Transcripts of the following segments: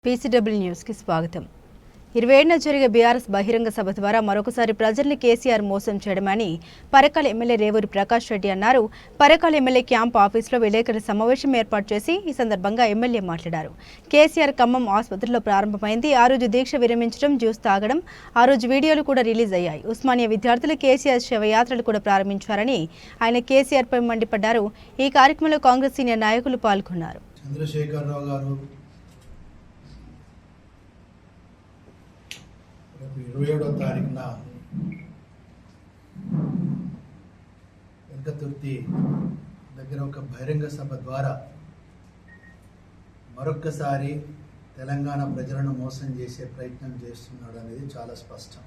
PCW న్యూస్కి స్వాగతం. 27న జరిగే బీఆర్ఎస్ బహిరంగ సభ ద్వారా మరొకసారి ప్రజల్ని కేసీఆర్ మోసం చేయడమని పరకాల ఎమ్మెల్యే రేవూరి ప్రకాష్ రెడ్డి అన్నారు. పరకాల ఎమ్మెల్యే క్యాంప్ ఆఫీసులో విలేకరుల సమావేశం ఏర్పాటు చేసి ఈ సందర్భంగా ఎమ్మెల్యే మాట్లాడారు. కేసీఆర్ ఖమ్మం ఆసుపత్రిలో ప్రారంభమైంది. ఆ రోజు దీక్ష విరమించడం, జ్యూస్ తాగడం, ఆ రోజు వీడియోలు కూడా రిలీజ్ అయ్యాయి. ఉస్మానియా విద్యార్థులు కేసీఆర్ శవయాత్రలు కూడా ప్రారంభించారని ఆయన కేసీఆర్పై మండిపడ్డారు. ఈ కార్యక్రమంలో కాంగ్రెస్ సీనియర్ నాయకులు పాల్గొన్నారు. చంద్రశేఖరరావు గారు 27వ తారీఖున వెంకతుర్తి దగ్గర ఒక బహిరంగ సభ ద్వారా మరొక్కసారి తెలంగాణ ప్రజలను మోసం చేసే ప్రయత్నం చేస్తున్నాడు అనేది చాలా స్పష్టం.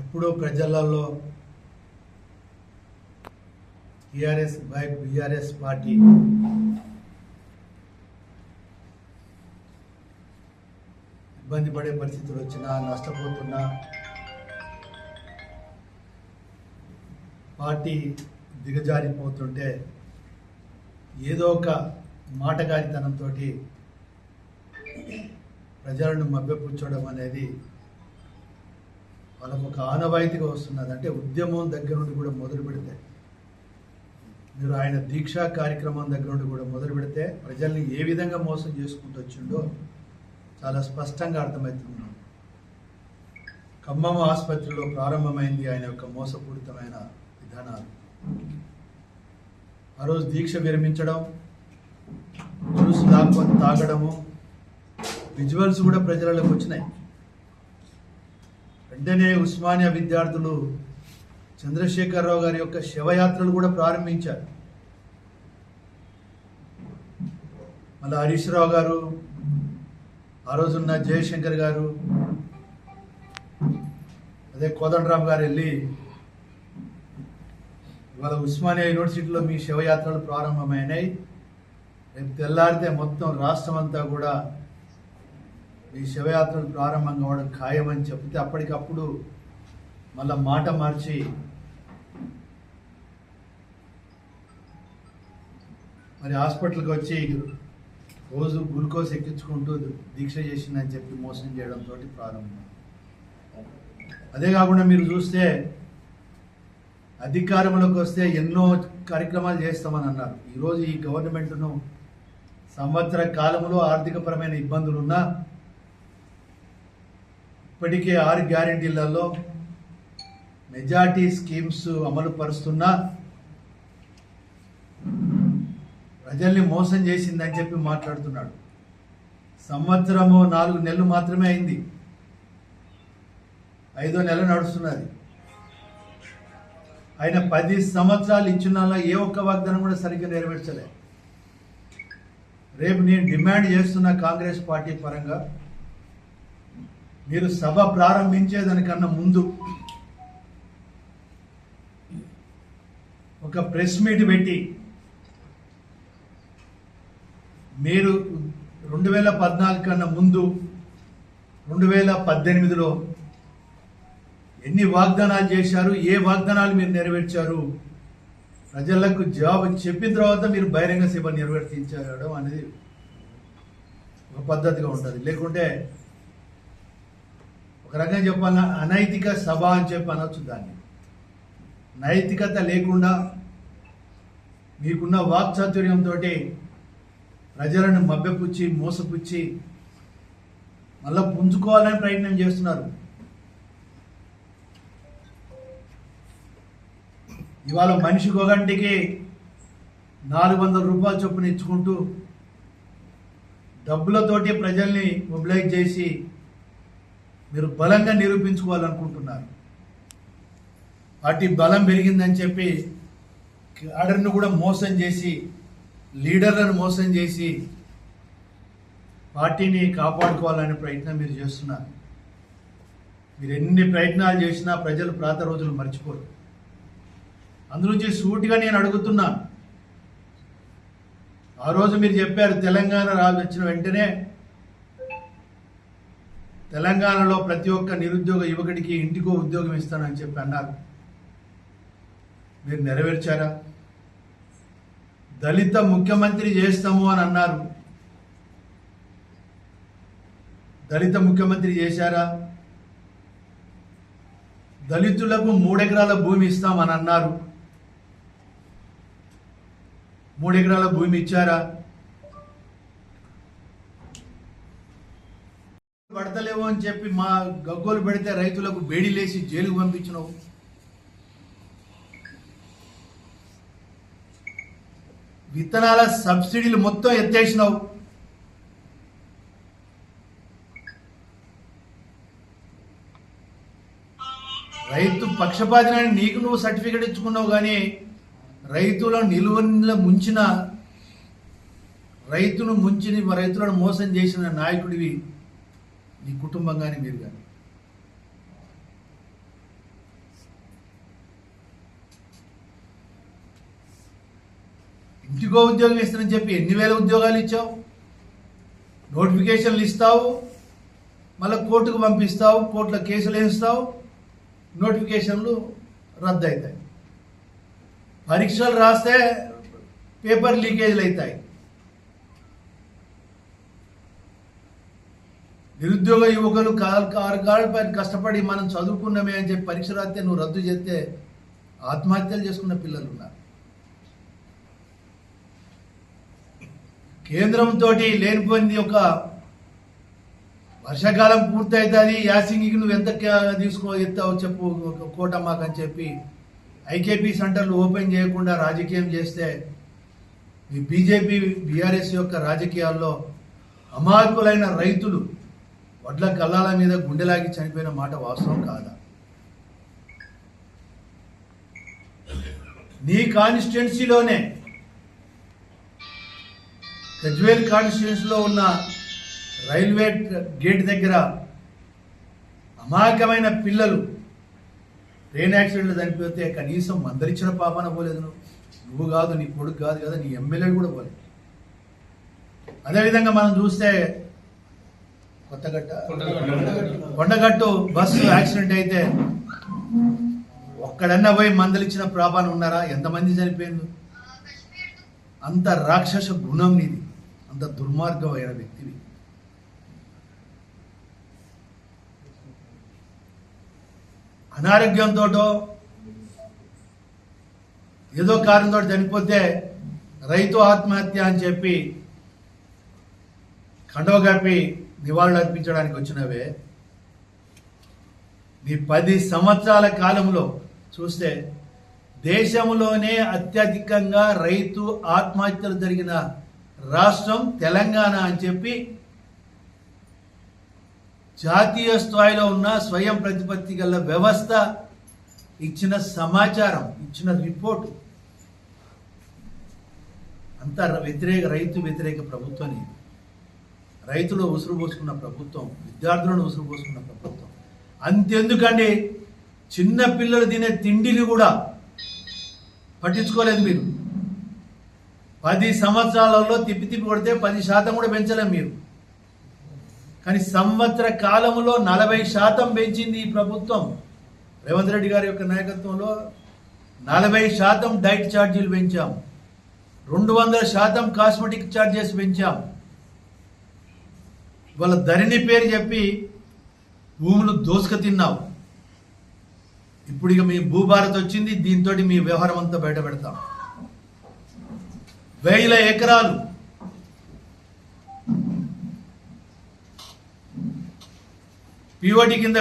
ఎప్పుడో ప్రజలలో టీఆర్ఎస్ బై బీఆర్ఎస్ పార్టీ ఇబ్బంది పడే పరిస్థితులు వచ్చినా, నష్టపోతున్నా, పార్టీ దిగజారిపోతుంటే ఏదో ఒక మాటగారితనంతో ప్రజలను మభ్యపుచ్చడం అనేది వాళ్ళకు ఒక ఆనవాయితీగా వస్తున్నది. అంటే ఉద్యమం దగ్గర నుండి కూడా మొదలు పెడితే, మీరు ఆయన దీక్షా కార్యక్రమం దగ్గర నుండి కూడా మొదలు పెడితే ప్రజల్ని ఏ విధంగా మోసం చేసుకుంటూ వచ్చిండో చాలా స్పష్టంగా అర్థమవుతున్నాం. ఖమ్మం ఆసుపత్రిలో ప్రారంభమైంది ఆయన యొక్క మోసపూరితమైన విధానాలు. ఆ రోజు దీక్ష విరమించడం, జ్యూస్ తాగడము, విజువల్స్ కూడా ప్రజలకు వచ్చినాయి. వెంటనే ఉస్మానియా విద్యార్థులు చంద్రశేఖరరావు గారి యొక్క శవయాత్రలు కూడా ప్రారంభించారు. మళ్ళీ హరీష్ రావు గారు, ఆ రోజున్న జయశంకర్ గారు, అదే కోదండరామ్ గారు వెళ్ళి ఇవాళ ఉస్మానియా యూనివర్సిటీలో మీ శవయాత్రలు ప్రారంభమైనాయి, రేపు తెల్లారితే మొత్తం రాష్ట్రం అంతా కూడా మీ శవయాత్రలు ప్రారంభం కావడం ఖాయమని చెప్తే అప్పటికప్పుడు మళ్ళా మాట మార్చి మరి హాస్పిటల్కి వచ్చి రోజు గ్లూకోజ్ ఎక్కించుకుంటూ దీక్ష చేసిందని చెప్పి మోసం చేయడంతో ప్రారంభం. అదే కాకుండా మీరు చూస్తే అధికారంలోకి వస్తే ఎన్నో కార్యక్రమాలు చేస్తామని అన్నారు. ఈరోజు ఈ గవర్నమెంట్ను సంవత్సర కాలంలో ఆర్థికపరమైన ఇబ్బందులున్నా ఇప్పటికే 6 గ్యారెంటీలలో మెజార్టీ స్కీమ్స్ అమలు పరుస్తున్నా ప్రజల్ని మోసం చేసిందని చెప్పి మాట్లాడుతున్నాడు. సంవత్సరము 4 నెలలు మాత్రమే అయింది, 5వ నెల నడుస్తున్నది. ఆయన 10 సంవత్సరాలు ఇచ్చిన ఏ ఒక్క వాగ్దానం కూడా సరిగ్గా నెరవేర్చలే. రేపు నేను డిమాండ్ చేస్తున్న కాంగ్రెస్ పార్టీ పరంగా మీరు సభ ప్రారంభించేదానికన్నా ముందు ఒక ప్రెస్ మీట్ పెట్టి మీరు 2014 కన్నా ముందు 2018లో ఎన్ని వాగ్దానాలు చేశారు, ఏ వాగ్దానాలు మీరు నెరవేర్చారు, ప్రజలకు జవాబు చెప్పిన తర్వాత మీరు బహిరంగ సభ నిర్వర్తించడం అనేది ఒక పద్ధతిగా ఉంటుంది. లేకుంటే ఒక రకంగా చెప్పాలన్నా అనైతిక సభ అని చెప్పి అనొచ్చు. దాన్ని నైతికత లేకుండా మీకున్న వాక్చాతుర్యంతో ప్రజలను మభ్యపుచ్చి మోసపుచ్చి మళ్ళా పుంజుకోవాలని ప్రయత్నం చేస్తున్నారు. ఇవాళ మనిషికి ఒకటికి 400 రూపాయల చొప్పున ఇచ్చుకుంటూ డబ్బులతోటి ప్రజల్ని మొబిలైజ్ చేసి మీరు బలంగా నిరూపించుకోవాలనుకుంటున్నారు. పార్టీ బలం పెరిగిందని చెప్పి క్యాడర్ను కూడా మోసం చేసి, లీడర్లను మోసం చేసి పార్టీని కాపాడుకోవాలనే ప్రయత్నం మీరు చేస్తున్నారు. మీరు ఎన్ని ప్రయత్నాలు చేసినా ప్రజలు పాత రోజులు మర్చిపోరు. అందులోంచి సూటిగా నేను అడుగుతున్నాను. ఆ రోజు మీరు చెప్పారు తెలంగాణ రాజు వచ్చిన వెంటనే తెలంగాణలో ప్రతి ఒక్క నిరుద్యోగ యువకుడికి ఇంటికో ఉద్యోగం ఇస్తానని చెప్పి అన్నారు. మీరు నెరవేర్చారా? దళిత ముఖ్యమంత్రి చేస్తాము అని అన్నారు. దళిత ముఖ్యమంత్రి చేశారా? దళితులకు 3 ఎకరాల భూమి ఇస్తామని అన్నారు. 3 ఎకరాల భూమి ఇచ్చారా? పడతలేవు అని చెప్పి మా గగ్గోలు పెడితే రైతులకు బేడీలేసి జైలుకు పంపించినావు. విత్తనాల సబ్సిడీలు మొత్తం ఎత్తేసినావు. రైతు పక్షపాతిని నీకు నువ్వు సర్టిఫికెట్ ఇచ్చుకున్నావు, కానీ రైతుల నిలువల ముంచిన రైతులను మోసం చేసిన నాయకుడివి నీ కుటుంబం కానీ మీరు కానీ. ఇంటికో ఉద్యోగం ఇస్తానని చెప్పి ఎన్ని వేల ఉద్యోగాలు ఇచ్చావు, నోటిఫికేషన్లు ఇస్తావు, మళ్ళీ కోర్టుకు పంపిస్తావు, కోర్టులో కేసులు వేస్తావు, నోటిఫికేషన్లు రద్దు అవుతాయి. పరీక్షలు రాస్తే పేపర్ లీకేజ్లు అవుతాయి. నిరుద్యోగ యువకులు కాళ్ళపై కష్టపడి మనం చదువుకున్నామే అని చెప్పి పరీక్ష రాస్తే నువ్వు రద్దు చేస్తే ఆత్మహత్యలు చేసుకున్న పిల్లలు ఉన్నారు. కేంద్రంతో లేనిపోయింది ఒక వర్షాకాలం పూర్తవుతుంది, యాసింగికి నువ్వు ఎంత ఎత్తావు చెప్పు కోటమ్మాకు అని చెప్పి ఐకేపీ సెంటర్లు ఓపెన్ చేయకుండా రాజకీయం చేస్తే ఈ బీజేపీ బీఆర్ఎస్ యొక్క రాజకీయాల్లో అమాయకులైన రైతులు వడ్ల కల్లాల మీద గుండెలాగి చనిపోయిన మాట వాస్తవం కాదా? నీ కాన్స్టిట్యున్సీలోనే గజ్వేల్ కాన్స్టిట్యున్సీలో ఉన్న రైల్వే గేట్ దగ్గర అమాయకమైన పిల్లలు ట్రైన్ యాక్సిడెంట్లు చనిపోతే కనీసం మందలిచ్చిన పాపన పోలేదు. నువ్వు కాదు, నీ కొడుకు కాదు కదా, నీ ఎమ్మెల్యే కూడా పోలేదు. అదేవిధంగా మనం చూస్తే కొండగట్టు బస్సు యాక్సిడెంట్ అయితే ఒక్కడన్నా పోయి మందలిచ్చిన ప్రాపాన ఉన్నారా? ఎంతమంది చనిపోయింది? అంత రాక్షస గుణం నీది, అంత దుర్మార్గమైన వ్యక్తివి. అనారోగ్యంతో ఏదో కారణంతో చనిపోతే రైతు ఆత్మహత్య అని చెప్పి కండవ కప్పి నివాళులు అర్పించడానికి వచ్చినవే. నీ 10 సంవత్సరాల కాలంలో చూస్తే దేశంలోనే అత్యధికంగా రైతు ఆత్మహత్యలు జరిగిన రాష్ట్రం తెలంగాణ అని చెప్పి జాతీయ స్థాయిలో ఉన్న స్వయం ప్రతిపత్తి గల వ్యవస్థ ఇచ్చిన సమాచారం, ఇచ్చిన రిపోర్టు. అంత రైతు వ్యతిరేక ప్రభుత్వం ఇది. రైతులు ఉసురు పోసుకున్న ప్రభుత్వం, విద్యార్థులను ఉసురు పోసుకున్న ప్రభుత్వం. అంతెందుకండి, చిన్న పిల్లలు తినే తిండిని కూడా పట్టించుకోలేదు మీరు. 10 సంవత్సరాలలో తిప్పి కొడితే 10% కూడా పెంచలేం మీరు. కానీ సంవత్సర కాలంలో 40% పెంచింది ఈ ప్రభుత్వం. రేవంత్ రెడ్డి గారి యొక్క నాయకత్వంలో 40% డైట్ ఛార్జీలు పెంచాం, 200% కాస్మెటిక్ ఛార్జెస్ పెంచాం. వాళ్ళ ధరణి పేరు చెప్పి భూములు దోసుక తిన్నావు. ఇప్పుడు ఇక మీ భూభారత్ వచ్చింది, దీంతో మీ వ్యవహారం అంతా బయట పెడతాం. 1000 ఎకరాలు పిఓపి కింద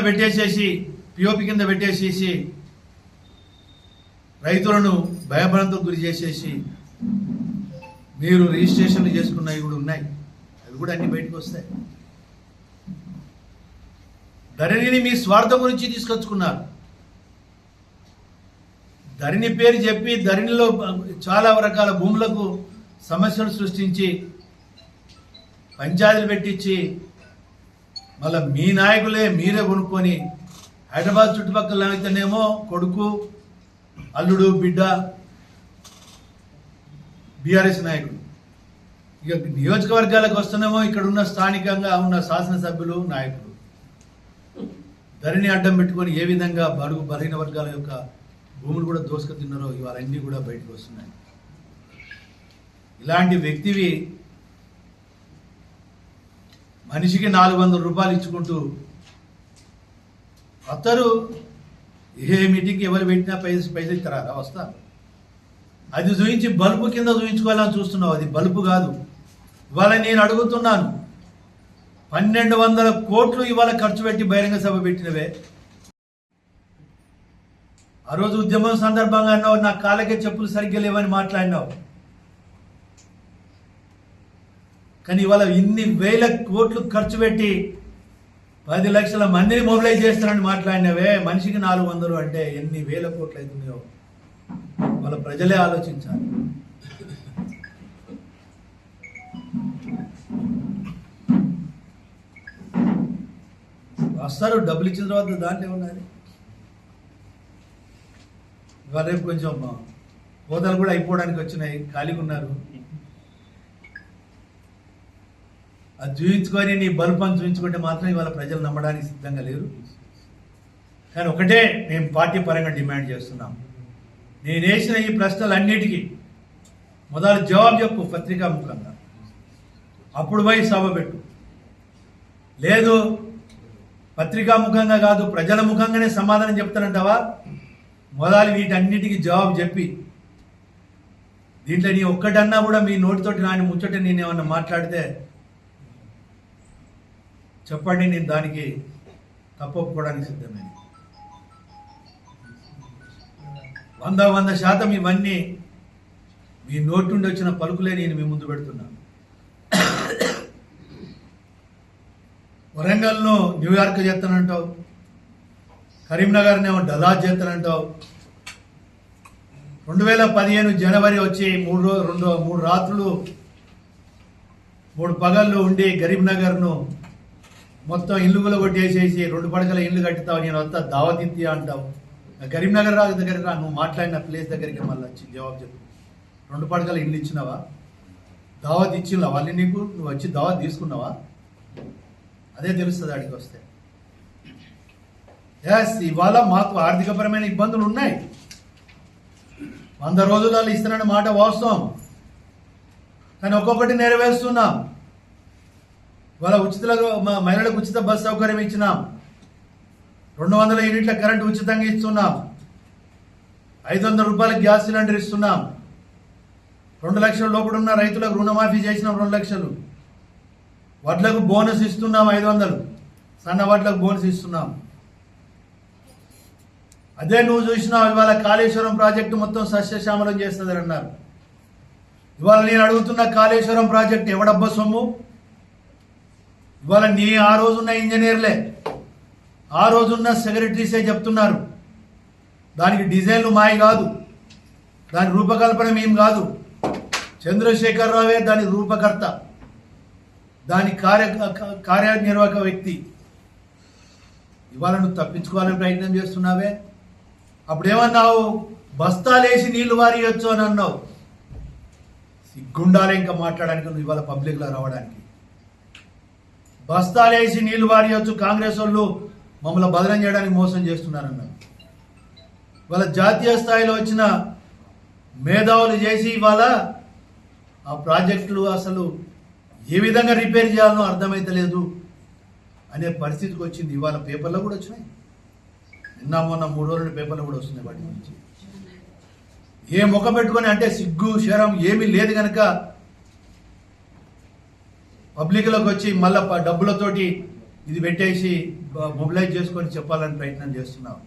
పెట్టేసేసి రైతులను భయభ్రాంతులకు గురి చేసేసి మీరు రిజిస్ట్రేషన్లు చేసుకున్నవి కూడా ఉన్నాయి. అవి కూడా అన్ని బయటకు వస్తాయి. ధరణిని మీ స్వార్థం గురించి తీసుకొచ్చుకున్నారు. ధరణి పేరు చెప్పి ధరణిలో చాలా రకాల భూములకు సమస్యలు సృష్టించి పంచాయతీలు పెట్టించి మళ్ళీ మీ నాయకులే మీరే కొనుక్కొని హైదరాబాద్ చుట్టుపక్కల అయితేనేమో కొడుకు, అల్లుడు, బిడ్డ బీఆర్ఎస్ నాయకుడు. ఇక నియోజకవర్గాలకు వస్తున్నామో ఇక్కడ ఉన్న స్థానికంగా ఉన్న శాసనసభ్యులు, నాయకులు ధరణి అడ్డం పెట్టుకొని ఏ విధంగా బడుగు బలహీన వర్గాల యొక్క భూములు కూడా దోసుక తిన్నారో ఇవాళ అన్నీ కూడా బయటకు వస్తున్నాయి. ఇలాంటి వ్యక్తివి మనిషికి 400 రూపాయలు ఇచ్చుకుంటూ అతరు ఏ మీటింగ్కి ఎవరు పెట్టినా పైసలు ఇస్తారా వస్తా అది చూపించి బల్బు కింద చూపించుకోవాలని చూస్తున్నావు. అది బల్బు కాదు. ఇవాళ నేను అడుగుతున్నాను, 1200 కోట్లు ఇవాళ ఖర్చు పెట్టి బహిరంగ సభ పెట్టినవే. ఆ రోజు ఉద్యమం సందర్భంగా అన్నావు నా కాళ్ళకే చెప్పులు సరిగ్గా లేవని మాట్లాడినావు. కానీ ఇవాళ ఇన్ని వేల కోట్లు ఖర్చు పెట్టి 10 లక్షల మందిని మొబిలైజ్ చేస్తారని మాట్లాడినవే. మనిషికి 400 అంటే ఎన్ని వేల కోట్లు అవుతున్నాయో వాళ్ళ ప్రజలే ఆలోచించాలి. వస్తారు డబ్బులు ఇచ్చిన తర్వాత దాంట్లో ఉన్నది. ఇవాళ రేపు కొంచెం హోదాలు కూడా అయిపోవడానికి వచ్చినాయి, ఖాళీగా ఉన్నారు. అది చూయించుకొని నీ బల్బని చూయించుకుంటే మాత్రం ఇవాళ ప్రజలు నమ్మడానికి సిద్ధంగా లేరు. కానీ ఒకటే మేము పార్టీ పరంగా డిమాండ్ చేస్తున్నాం, నేను వేసిన ఈ ప్రశ్నలన్నిటికీ మొదలు జవాబు చెప్పు పత్రికా ముఖంగా, అప్పుడు పోయి సభ పెట్టు. లేదు పత్రికా ముఖంగా కాదు ప్రజల ముఖంగానే సమాధానం చెప్తానంటావా? మొదలు వీటన్నిటికీ జవాబు చెప్పి, దీంట్లో నీ ఒక్కటన్నా కూడా మీ నోటితోటి నాని ముచ్చట నేను ఏమన్నా మాట్లాడితే చెప్పండి, నేను దానికి తప్పొప్పుకోవడానికి సిద్ధమే. 100% ఇవన్నీ మీ నోటి నుండి వచ్చిన పలుకులే నేను మీ ముందు పెడుతున్నాను. వరంగల్ను న్యూయార్క్ చేస్తానంటావు, కరీంనగర్నేమో డల్లాస్ చేస్తానంటావు. 2015 జనవరి వచ్చి 3 రాత్రులు 3 పగళ్ళు ఉండి కరీంనగర్ను మొత్తం ఇల్లు కొట్టేసేసి 2 పడకల ఇల్లు కట్టుతావు, నేను వస్తా దావత్ ఇత్తి అంటావు. కరీంనగర్ దగ్గరికి రా, నువ్వు మాట్లాడిన ప్లేస్ దగ్గరికి మళ్ళీ వచ్చి జవాబు చెప్పు. 2 పడకల ఇల్లు ఇచ్చినావా? దావత్ ఇచ్చినా వాళ్ళు నీకు? నువ్వు వచ్చి దావత్ తీసుకున్నావా? అదే తెలుస్తుంది అడిగి వస్తే. ఎస్, ఇవాళ మాకు ఆర్థికపరమైన ఇబ్బందులు ఉన్నాయి. 100 రోజులలో ఇస్తున్నాను మాట వాస్తవం, కానీ ఒక్కొక్కటి నెరవేరుస్తున్నాం. ఇవాళ మహిళలకు ఉచిత బస్ సౌకర్యం ఇచ్చినాం, 200 యూనిట్ల కరెంటు ఉచితంగా ఇస్తున్నాం, 500 రూపాయల గ్యాస్ సిలిండర్ ఇస్తున్నాం, 2 లక్షల లోపల ఉన్న రైతులకు రుణమాఫీ చేసినాం 2 లక్షలు, వడ్లకు బోనస్ ఇస్తున్నాం 500, సన్న వడ్లకు బోనస్ ఇస్తున్నాం. అదే నువ్వు చూసినావు ఇవాళ కాళేశ్వరం ప్రాజెక్టు మొత్తం సస్యశ్యామలం చేస్తుందని అన్నారు. ఇవాళ నేను అడుగుతున్న కాళేశ్వరం ప్రాజెక్టు ఎవడబ్బా సొమ్ము? ఇవాళ నీ ఆ రోజున్న ఇంజనీర్లే, ఆ రోజున్న సెక్రటరీసే చెప్తున్నారు దానికి డిజైన్లు మాయ కాదు, దాని రూపకల్పన మేం కాదు, చంద్రశేఖరరావే దాని రూపకర్త, దాని కార్యనిర్వాహక వ్యక్తి. ఇవాళ నువ్వు తప్పించుకోవాలని ప్రయత్నం చేస్తున్నావే. అప్పుడేమన్నావు? బస్తాలేసి నీళ్లు వారియొచ్చు అని అన్నావు. సిగ్గుండాలే ఇంకా మాట్లాడడానికి, నువ్వు ఇవాళ పబ్లిక్లో రావడానికి. బస్తాలేసి నీళ్లు వారియొచ్చు, కాంగ్రెస్ వాళ్ళు మమ్మల్ని బదనం చేయడానికి మోసం చేస్తున్నారన్నారు. ఇవాళ జాతీయ స్థాయిలో వచ్చిన మేధావులు చేసి ఇవాళ ఆ ప్రాజెక్టులు అసలు ఏ విధంగా రిపేర్ చేయాలనో అర్థమైతలేదు అనే పరిస్థితికి వచ్చింది. ఇవాళ పేపర్లో కూడా వచ్చినాయి, నిన్న మొన్న 3 రోజుల పేపర్లో కూడా వస్తున్నాయి వాటి గురించి. ఏ ముఖం పెట్టుకొని అంటే సిగ్గు శరం ఏమీ లేదు కనుక పబ్లిక్లోకి వచ్చి మళ్ళీ డబ్బులతోటి ఇది పెట్టేసి మొబిలైజ్ చేసుకొని చెప్పాలని ప్రయత్నం చేస్తున్నాం.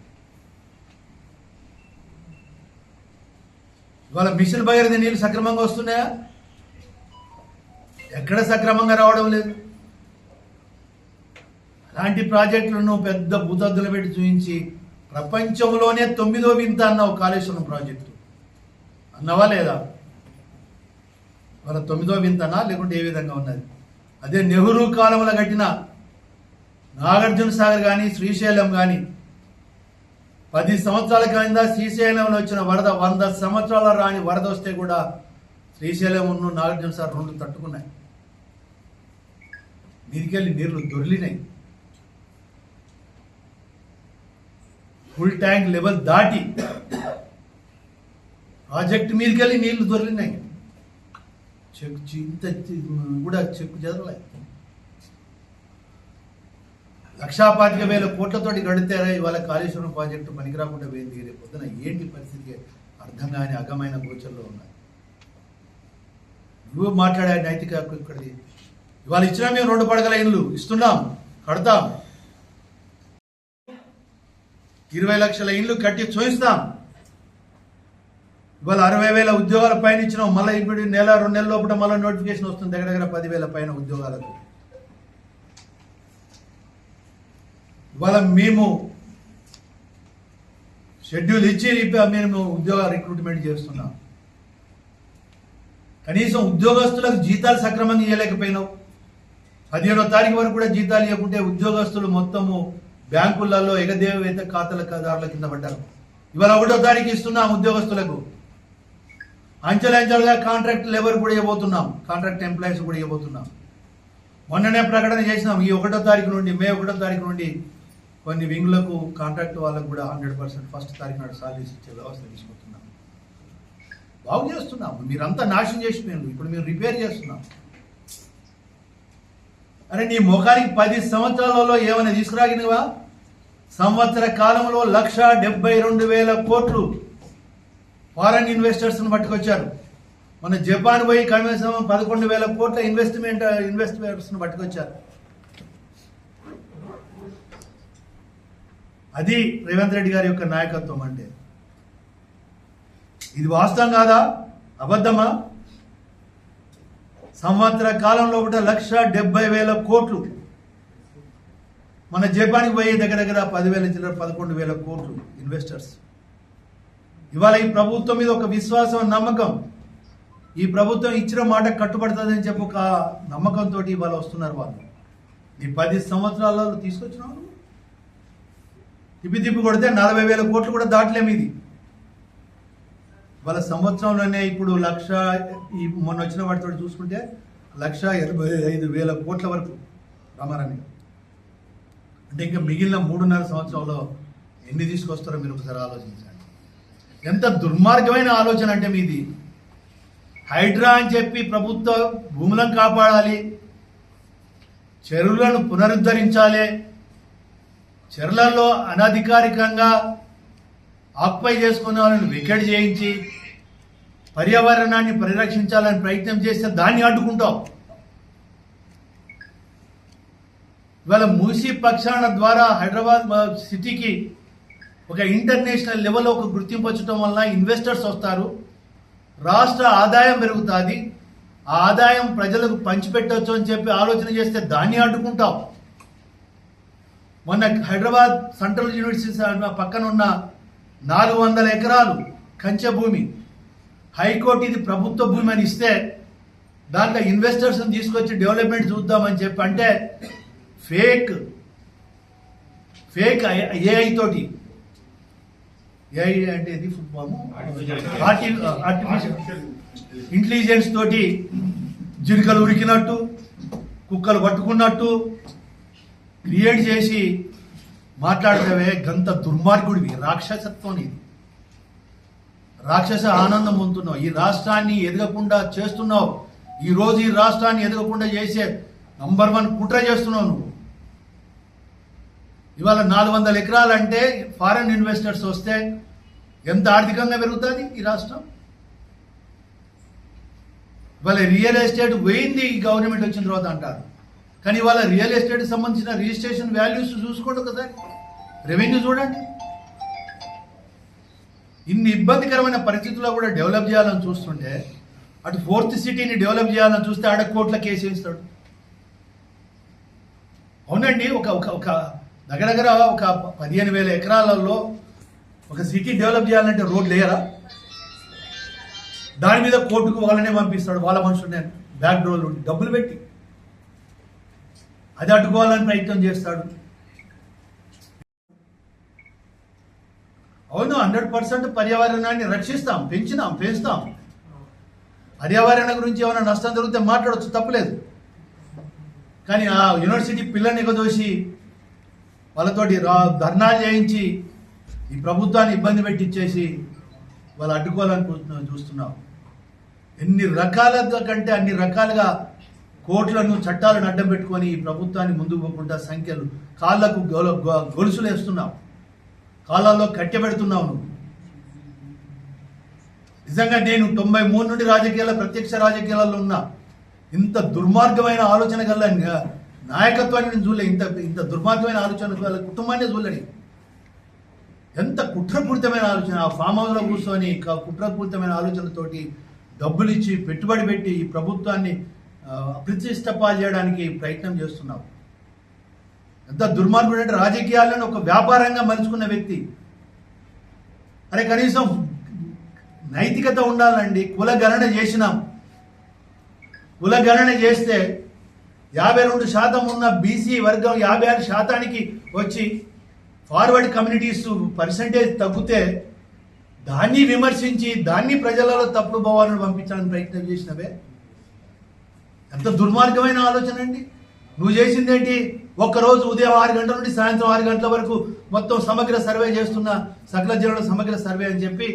ఇవాళ మిషన్ భగీరథ నీళ్ళు సక్రమంగా వస్తున్నాయా? ఎక్కడ సక్రమంగా రావడం లేదు. అలాంటి ప్రాజెక్టులను పెద్ద భూతద్దులు పెట్టి చూపించి ప్రపంచంలోనే 9వ వింత అన్నావు కాళేశ్వరం ప్రాజెక్టు. అన్నవా లేదా? వాళ్ళ 9వ వింతనా లేకుంటే ఏ విధంగా ఉన్నది? అదే నెహ్రూ కాలంలో కట్టిన నాగార్జున సాగర్ కానీ శ్రీశైలం కానీ 10 సంవత్సరాల కింద శ్రీశైలంలో వచ్చిన వరద 100 సంవత్సరాల రాని వరద వస్తే కూడా శ్రీశైలం ఉన్న నాగార్జున సాగర్ 2 తట్టుకున్నాయి. నీటికెళ్ళి నీళ్లు దొర్లినాయి, ఫుల్ ట్యాంక్ లెవెల్ దాటి ప్రాజెక్టు మీదకెళ్ళి నీళ్లు దొర్లినాయి. ఇంత కూడా చెక్కు చెదరలే. 1,25,000 కోట్లతోటి గడితేరా ఇవాళ కాళేశ్వరం ప్రాజెక్టు పనికిరాకుండా పోయింది. రేపు పొద్దున ఏంటి పరిస్థితి అర్థం కాని అగమైన గోచర్లో ఉన్నాయి. నువ్వు మాట్లాడే నైతిక హక్కు ఇక్కడిది. ఇవాళ ఇచ్చినా మేము 2 పడగల ఇండ్లు ఇస్తున్నాం, కడతాం. 20 లక్షల ఇండ్లు కట్టి చూపిస్తాం. ఇవాళ 60,000 ఉద్యోగాల పైన ఇచ్చినాం. మళ్ళీ ఇప్పుడు 1-2 నెలల లోపల మళ్ళీ నోటిఫికేషన్ వస్తుంది. దగ్గర 10,000 పైన ఉద్యోగాలకు. ఇవాళ మేము షెడ్యూల్ ఇచ్చి మేము ఉద్యోగ రిక్రూట్మెంట్ చేస్తున్నాం. కనీసం ఉద్యోగస్తులకు జీతాలు సక్రమంగా ఇవ్వలేకపోయినావు. 15వ తారీఖు వరకు కూడా జీతాలు ఇవ్వకుంటే ఉద్యోగస్తులు మొత్తము బ్యాంకులలో ఎగదేవేత ఖాతాదారుల కింద పడ్డారు. ఇవాళ 1వ తారీఖు ఇస్తున్నాం ఉద్యోగస్తులకు. అంచెలంచెలుగా కాంట్రాక్ట్ లేబర్ కూడా ఇవ్వబోతున్నాం, కాంట్రాక్ట్ ఎంప్లాయీస్ కూడా ఇవ్వబోతున్నాం. మొన్ననే ప్రకటన చేసినాం. ఈ 1వ తారీఖు నుండి, మే 1వ తారీఖు నుండి కొన్ని వింగ్లకు కాంట్రాక్ట్ వాళ్ళకు కూడా 100% ఫస్ట్ తారీఖు నాడు సాలరీస్ ఇచ్చే వ్యవస్థ తీసుకుంటున్నాం. బాగు చేస్తున్నాం. మీరంతా నాశనం చేసిపోయారు. ఇప్పుడు మేము రిపేర్ చేస్తున్నాం. అరే నీ ముఖానికి 10 సంవత్సరాలలో ఏమైనా తీసుకురాగినవా? సంవత్సర కాలంలో 1,72,000 కోట్లు ఫారెన్ ఇన్వెస్టర్స్ను పట్టుకొచ్చారు. మన జపాన్ పోయి కనీసం 11,000 కోట్ల ఇన్వెస్టర్స్ను పట్టుకొచ్చారు. అది రేవంత్ రెడ్డి గారి యొక్క నాయకత్వం అంటే. ఇది వాస్తవం కాదా, అబద్ధమా? సంవత్సర కాలంలో కూడా 1,70,000 కోట్లు మన జపాన్కి పోయి దగ్గర 10,000 చిల్లర 11,000 కోట్లు ఇన్వెస్టర్స్. ఇవాళ ఈ ప్రభుత్వం మీద ఒక విశ్వాసం, నమ్మకం, ఈ ప్రభుత్వం ఇచ్చిన మాట కట్టుబడుతుందని చెప్పి ఒక నమ్మకంతో ఇవాళ వస్తున్నారు వాళ్ళు. ఈ 10 సంవత్సరాలలో తీసుకొచ్చిన వాళ్ళు తిప్పి కొడితే 40,000 కోట్లు కూడా దాటలేము. ఇది వాళ్ళ సంవత్సరంలోనే ఇప్పుడు మొన్న వచ్చిన వాటితో చూసుకుంటే 1,85,000 కోట్ల వరకు రామారాణి. అంటే ఇంకా మిగిలిన 3.5 సంవత్సరంలో ఎన్ని తీసుకొస్తారో మీరు ఒకసారి ఆలోచించండి. ఎంత దుర్మార్గమైన ఆలోచన అంటే మీది. హైడ్రా అని చెప్పి ప్రభుత్వ భూములను కాపాడాలి, చెరువులను పునరుద్ధరించాలి, చెరువులలో అనధికారికంగా ఆక్యుపై చేసుకునే వాళ్ళని వికెట్ చేయించి పర్యావరణాన్ని పరిరక్షించాలని ప్రయత్నం చేస్తే దాన్ని అడ్డుకుంటాం. ఇవాళ మూసీ పక్షాన ద్వారా హైదరాబాద్ సిటీకి ఒక ఇంటర్నేషనల్ లెవెల్లో ఒక గుర్తింపు వచ్చటం వలన ఇన్వెస్టర్స్ వస్తారు, రాష్ట్ర ఆదాయం పెరుగుతుంది, ఆ ఆదాయం ప్రజలకు పంచిపెట్టవచ్చు అని చెప్పి ఆలోచన చేస్తే దాన్ని అడ్డుకుంటాం. మొన్న హైదరాబాద్ సెంట్రల్ యూనివర్సిటీ పక్కన ఉన్న 400 ఎకరాలు కంచె భూమి హైకోర్టు ఇది ప్రభుత్వ భూమి అని ఇస్తే దాంట్లో ఇన్వెస్టర్స్ని తీసుకొచ్చి డెవలప్మెంట్ చూద్దామని చెప్పి అంటే ఫేక్ ఏఐ తోటి, ఏఐ అంటే ఇది ఆర్టిఫిషియల్ ఇంటెలిజెన్స్ తోటి జింకలు ఉరికినట్టు, కుక్కలు పట్టుకున్నట్టు క్రియేట్ చేసి మాట్లాడతావే. గంత దుర్మార్గుడివి, రాక్షసత్వం ఇది. రాక్షస ఆనందం పొందుతున్నావు. ఈ రాష్ట్రాన్ని ఎదగకుండా చేస్తున్నావు. ఈరోజు ఈ రాష్ట్రాన్ని ఎదగకుండా చేసే నంబర్ 1 కుట్ర చేస్తున్నావు నువ్వు. ఇవాళ 400 ఎకరాలంటే ఫారెన్ ఇన్వెస్టర్స్ వస్తే ఎంత ఆర్థికంగా పెరుగుతుంది ఈ రాష్ట్రం. ఇవాళ రియల్ ఎస్టేట్ పోయింది గవర్నమెంట్ వచ్చిన తర్వాత అంటారు, కానీ ఇవాళ రియల్ ఎస్టేట్ సంబంధించిన రిజిస్ట్రేషన్ వాల్యూస్ చూసుకోండి ఒకసారి, రెవెన్యూ చూడండి. ఇన్ని ఇబ్బందికరమైన పరిస్థితుల్లో కూడా డెవలప్ చేయాలని చూస్తుంటే, అటు 4th సిటీని డెవలప్ చేయాలని చూస్తే ఆడ కోట్ల కేసు వేస్తాడు. అవునండి, ఒక దగ్గర ఒక 15,000 ఎకరాలలో ఒక సిటీ డెవలప్ చేయాలంటే రోడ్లు వేయరా? దాని మీద కోర్టుకు వాళ్ళనే పంపిస్తాడు, వాళ్ళ మనుషులు బ్యాక్ డోర్లు డబ్బులు పెట్టి అది అడ్డుకోవాలని ప్రయత్నం చేస్తాడు. అవును, 100% పర్యావరణాన్ని రక్షిస్తాం, పెంచుతాం. పర్యావరణ గురించి ఏమైనా నష్టం జరిగితే మాట్లాడవచ్చు, తప్పలేదు. కానీ ఆ యూనివర్సిటీ పిల్లల్ని ఎగదోసి వాళ్ళతోటి ధర్నాలు చేయించి ఈ ప్రభుత్వాన్ని ఇబ్బంది పెట్టించేసి వాళ్ళు అడ్డుకోవాలని చూస్తున్నాం. ఎన్ని రకాల కంటే అన్ని రకాలుగా కోట్లను చట్టాలను అడ్డం పెట్టుకొని ఈ ప్రభుత్వాన్ని ముందుకు పోకుండా సంఖ్యలు కాళ్ళకు గొలుసులు వేస్తున్నావు, కాళ్ళల్లో కట్టెబెడుతున్నావు నువ్వు. నిజంగా నేను 93 నుండి ప్రత్యక్ష రాజకీయాలలో ఉన్నా. ఇంత దుర్మార్గమైన ఆలోచన గల నాయకత్వాన్ని నేను చూడలే. ఇంత దుర్మార్గమైన ఆలోచన గల కుటుంబాన్ని చూడలేని. ఎంత కుట్రపూరితమైన ఆలోచన. ఆ ఫామ్ హౌస్లో కూర్చొని కుట్రపూరితమైన ఆలోచనతోటి డబ్బులు ఇచ్చి పెట్టుబడి పెట్టి ఈ ప్రభుత్వాన్ని అప్రతిష్ట పాలు చేయడానికి ప్రయత్నం చేస్తున్నావు. ఎంత దుర్మార్గుడు అంటే రాజకీయాలను ఒక వ్యాపారంగా మలుచుకున్న వ్యక్తి. అరే కనీసం నైతికత ఉండాలండి. కులగణన చేసినాం. కులగణన చేస్తే 52% ఉన్న బీసీ వర్గం 56% వచ్చి ఫార్వర్డ్ కమ్యూనిటీస్ పర్సంటేజ్ తగ్గితే దాన్ని విమర్శించి దాన్ని ప్రజలలో తప్పుడు భావాలను పంపించడానికి ప్రయత్నం చేసినవే. ఎంత దుర్మార్గమైన ఆలోచన అండి. నువ్వు చేసింది ఏంటి? ఒక్కరోజు ఉదయం 6 గంటల నుండి సాయంత్రం 6 గంటల వరకు మొత్తం సమగ్ర సర్వే చేస్తున్న సకల జనుల సమగ్ర సర్వే అని చెప్పి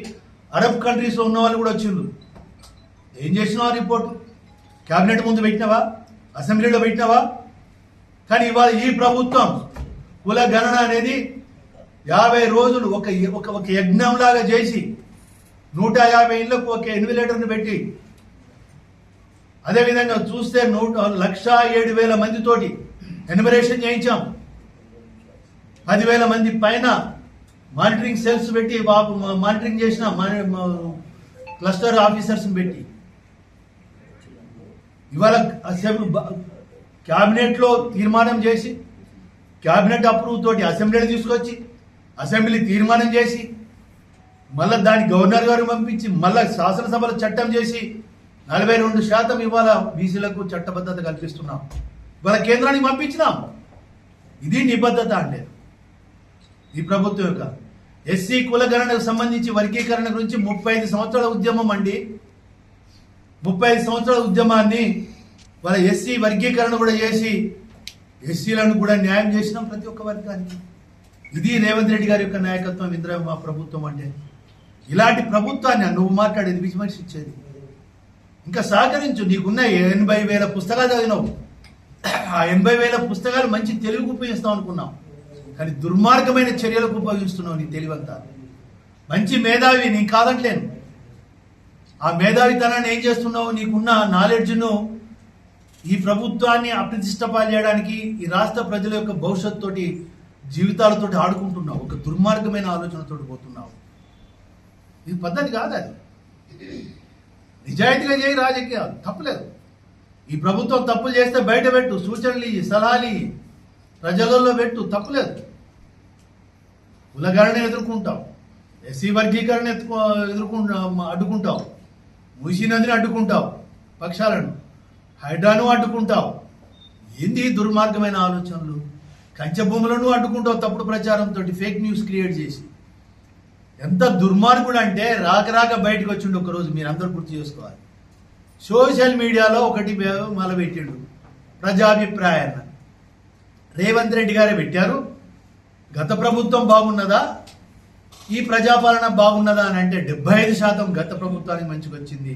అరబ్ కంట్రీస్లో ఉన్న వాళ్ళు కూడా వచ్చిండ్రు. ఏం చేసినావు? ఆ రిపోర్టు క్యాబినెట్ ముందు పెట్టినావా? అసెంబ్లీలో పెట్టినావా? కానీ ఇవాళ ఈ ప్రభుత్వం కుల గణన అనేది 50 రోజులు ఒక యజ్ఞంలాగా చేసి 150 ఇళ్లకు ఒక ఎన్విలేటర్ని పెట్టి, అదేవిధంగా చూస్తే 1,07,000 మందితోటి ఎన్యుమరేషన్ చేయించాం. 10,000 మంది పైన మానిటరింగ్ సెల్స్ పెట్టి మానిటరింగ్ చేసిన క్లస్టర్ ఆఫీసర్స్ని పెట్టి ఇవాళ క్యాబినెట్లో తీర్మానం చేసి క్యాబినెట్ అప్రూవ్ తోటి అసెంబ్లీని తీసుకొచ్చి అసెంబ్లీ తీర్మానం చేసి మళ్ళీ దాన్ని గవర్నర్ గారు పంపించి మళ్ళీ శాసనసభలో చట్టం చేసి 42% ఇవాళ బీసీలకు చట్టబద్ధత కల్పిస్తున్నాం. ఇవాళ కేంద్రానికి పంపించినాం. ఇది నిబద్ధత అంటే ఈ ప్రభుత్వం యొక్క ఎస్సీ కులగణనకు సంబంధించి వర్గీకరణ గురించి 35 సంవత్సరాల ఉద్యమం అండి. 35 సంవత్సరాల ఉద్యమాన్ని వాళ్ళ ఎస్సీ వర్గీకరణ కూడా చేసి ఎస్సీలను కూడా న్యాయం చేసినాం ప్రతి ఒక్క వర్గానికి. ఇది రేవంత్ రెడ్డి గారి యొక్క నాయకత్వం, ఇందిరమ్మ ప్రభుత్వం అంటే. ఇలాంటి ప్రభుత్వాన్ని నువ్వు మాట్లాడేది, విమర్శించేది. ఇంకా సహకరించు. నీకున్న 80,000 పుస్తకాలు చదివినావు. ఆ 80,000 పుస్తకాలు మంచి తెలుగుకు ఉపయోగిస్తాం అనుకున్నాం, కానీ దుర్మార్గమైన చర్యలకు ఉపయోగిస్తున్నావు నీ తెలివంతా. మంచి మేధావి, నేను కాదంటలేను. ఆ మేధావితనాన్ని ఏం చేస్తున్నావు? నీకున్న నాలెడ్జ్ను ఈ ప్రభుత్వాన్ని అప్రతిష్టపాలు చేయడానికి, ఈ రాష్ట్ర ప్రజల యొక్క భవిష్యత్తు జీవితాలతోటి ఆడుకుంటున్నావు. ఒక దుర్మార్గమైన ఆలోచనతోటి పోతున్నావు. ఇది పద్ధతి కాదు. అది నిజాయితీగా చేయి రాజకీయాలు, తప్పులేదు. ఈ ప్రభుత్వం తప్పులు చేస్తే బయట పెట్టు, సూచనలు ఇయ్యి, సలహాలు ఇయ్యి, ప్రజలలో పెట్టు, తప్పులేదు. కులగణన ఎదుర్కొంటావు, ఎస్సీ వర్గీకరణ అడ్డుకుంటావు, మూసీ నదిని అడ్డుకుంటావు, పక్షాలను హైడ్రాను అడ్డుకుంటావు. ఏంది దుర్మార్గమైన ఆలోచనలు? కంచె భూములను అడ్డుకుంటావు తప్పుడు ప్రచారంతో, ఫేక్ న్యూస్ క్రియేట్ చేసి. ఎంత దుర్మార్గుడు అంటే రాక బయటకు వచ్చిండు ఒకరోజు. మీరందరూ గుర్తు చేసుకోవాలి. సోషల్ మీడియాలో ఒకటి మొదలుపెట్టిండు ప్రజాభిప్రాయాన్ని. రేవంత్ రెడ్డి గారే పెట్టారు. గత ప్రభుత్వం బాగున్నదా, ఈ ప్రజాపాలన బాగున్నదా అని అంటే 75% గత ప్రభుత్వానికి మంచిగా వచ్చింది,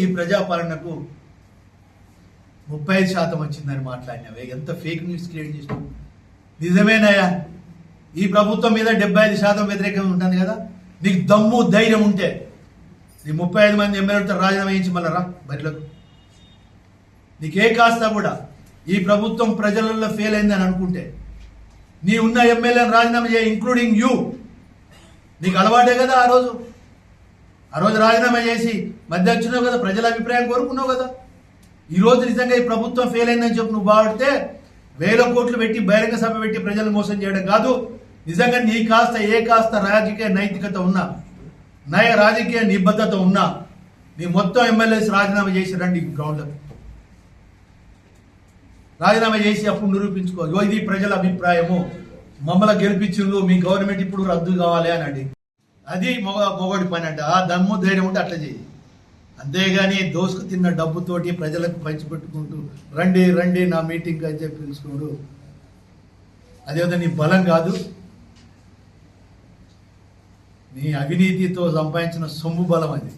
ఈ ప్రజాపాలనకు 35% వచ్చిందని మాట్లాడినవే. ఎంత ఫేక్ న్యూస్ క్రియేట్ చేసినావు. నిజమేనాయా? ఈ ప్రభుత్వం మీద 75% వ్యతిరేకం ఉంటుంది కదా. నీకు దమ్ము ధైర్యం ఉంటే నీ 35 మంది ఎమ్మెల్యేలతో రాజీనామా చేయించి మళ్ళీ రా బరిలోకి. నీకే కాస్త కూడా ఈ ప్రభుత్వం ప్రజలలో ఫెయిల్ అయిందని అనుకుంటే నీ ఉన్న ఎమ్మెల్యేని రాజీనామా చేయి, ఇంక్లూడింగ్ యూ. నీకు అలవాటే కదా. ఆ రోజు రాజీనామా చేసి మధ్య వచ్చినావు కదా, ప్రజల అభిప్రాయం కోరుకున్నావు కదా. ఈరోజు నిజంగా ఈ ప్రభుత్వం ఫెయిల్ అయిందని చెప్పి నువ్వు బాగుంటే 1000 కోట్లు పెట్టి బహిరంగ సభ పెట్టి ప్రజలను మోసం చేయడం కాదు. నిజంగా నీ కాస్త రాజకీయ నైతికత ఉన్నా, రాజకీయ నిబద్ధత ఉన్నా నీ మొత్తం ఎమ్మెల్యేస్ రాజీనామా చేసి రండి గ్రౌండ్లకు. రాజీనామా చేసి అప్పుడు నిరూపించుకో, ఇది ప్రజల అభిప్రాయము, మమ్మల్ని గెలిపించిండ్రు, మీ గవర్నమెంట్ ఇప్పుడు రద్దు కావాలి అని అండి. అది మొగోడి పని అంటే. ఆ దమ్ము ధైర్యం ఉంటే అట్లా చేయి. అంతేగాని దోసుకు తిన్న డబ్బుతోటి ప్రజలకు పంచిపెట్టుకుంటూ రండి నా మీటింగ్ అని చెప్పి పిలుచుకోడు. అదేవిధంగా నీ బలం కాదు, నీ అవినీతితో సంపాదించిన సొమ్ము బలం అది.